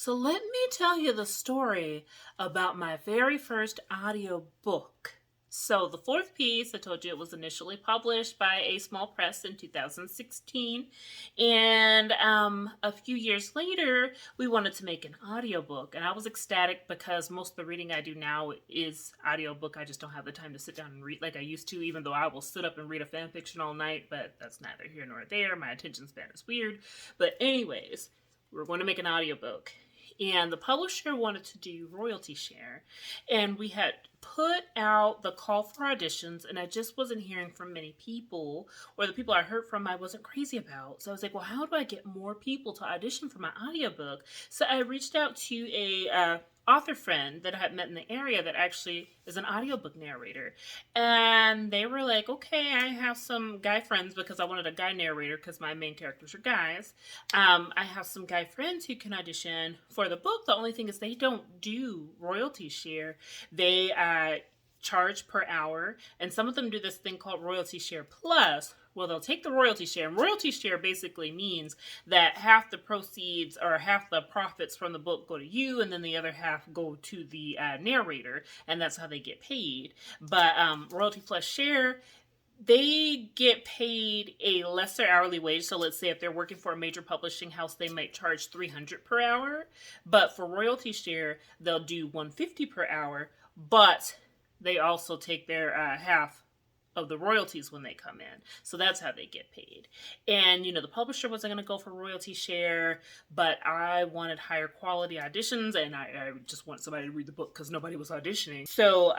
So let me tell you the story about my very first audiobook. So the fourth piece, I told you it was initially published by a small press in 2016. And a few years later, we wanted to make an audiobook. And I was ecstatic because most of the reading I do now is audiobook. I just don't have the time to sit down and read like I used to, even though I will sit up and read a fan fiction all night. But that's neither here nor there. My attention span is weird. But anyways, we're going to make an audiobook. And the publisher wanted to do royalty share. And we had put out the call for auditions, and I just wasn't hearing from many people, or the people I heard from I wasn't crazy about. So I was like, well, how do I get more people to audition for my audiobook? So I reached out to a author friend that I had met in the area that actually is an audiobook narrator. And they were like, okay, I have some guy friends because I wanted a guy narrator because my main characters are guys. I have some guy friends who can audition for the book. The only thing is they don't do royalty share. They charge per hour, and some of them do this thing called royalty share plus. Well, they'll take the royalty share, and royalty share basically means that half the proceeds or half the profits from the book go to you, and then the other half go to the narrator, and that's how they get paid. But royalty plus share, they get paid a lesser hourly wage. So let's say if they're working for a major publishing house, they might charge $300 per hour. But for royalty share, they'll do $150 per hour, but they also take their half of the royalties when they come in. So that's how they get paid. And, the publisher wasn't going to go for royalty share, but I wanted higher quality auditions, and I just wanted somebody to read the book because nobody was auditioning. So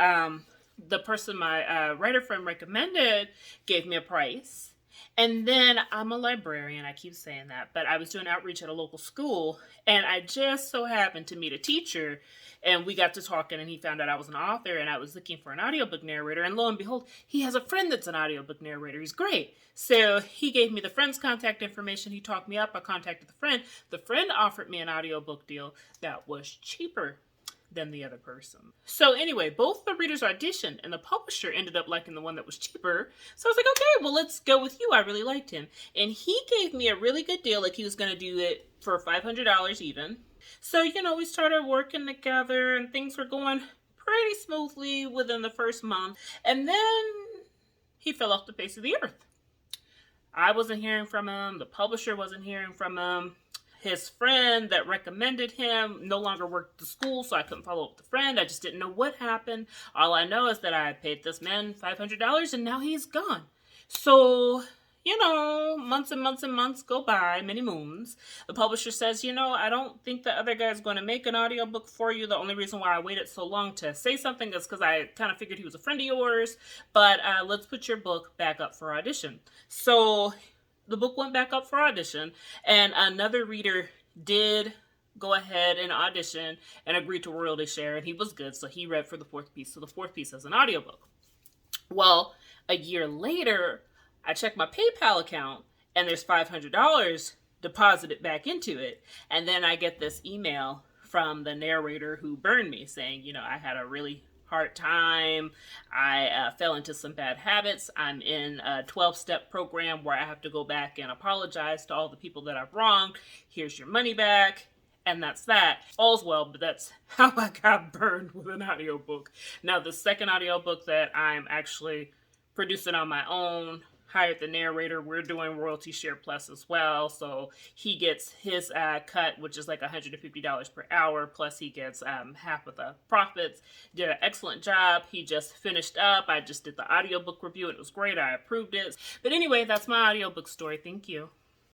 the person my writer friend recommended gave me a price. And then I'm a librarian, I keep saying that, but I was doing outreach at a local school, and I just so happened to meet a teacher, and we got to talking, and he found out I was an author, and I was looking for an audiobook narrator, and lo and behold, he has a friend that's an audiobook narrator. He's great. So he gave me the friend's contact information. He talked me up. I contacted the friend. The friend offered me an audiobook deal that was cheaper than the other person. So anyway, both the readers auditioned, and the publisher ended up liking the one that was cheaper. So I was like, okay, well, let's go with you. I really liked him. And he gave me a really good deal, like he was going to do it for $500 even. So, we started working together, and things were going pretty smoothly within the first month. And then he fell off the face of the earth. I wasn't hearing from him. The publisher wasn't hearing from him. His friend that recommended him no longer worked at the school, so I couldn't follow up with the friend. I just didn't know what happened. All I know is that I paid this man $500, and now he's gone. So, months and months and months go by, many moons. The publisher says, I don't think the other guy's going to make an audiobook for you. The only reason why I waited so long to say something is because I kind of figured he was a friend of yours. But let's put your book back up for audition. So the book went back up for audition, and another reader did go ahead and audition and agreed to royalty share, and he was good, so he read for the fourth piece. So the fourth piece is an audiobook. Well, a year later, I checked my PayPal account, and there's $500 deposited back into it, and then I get this email from the narrator who burned me saying, I had a really hard time. I fell into some bad habits. I'm in a 12-step program where I have to go back and apologize to all the people that I've wronged. Here's your money back. And that's that. All's well, but that's how I got burned with an audiobook. Now, the second audiobook that I'm actually producing on my own, hired the narrator. We're doing royalty share plus as well. So he gets his cut, which is like $150 per hour. Plus he gets half of the profits. Did an excellent job. He just finished up. I just did the audiobook review. It was great. I approved it. But anyway, that's my audiobook story. Thank you.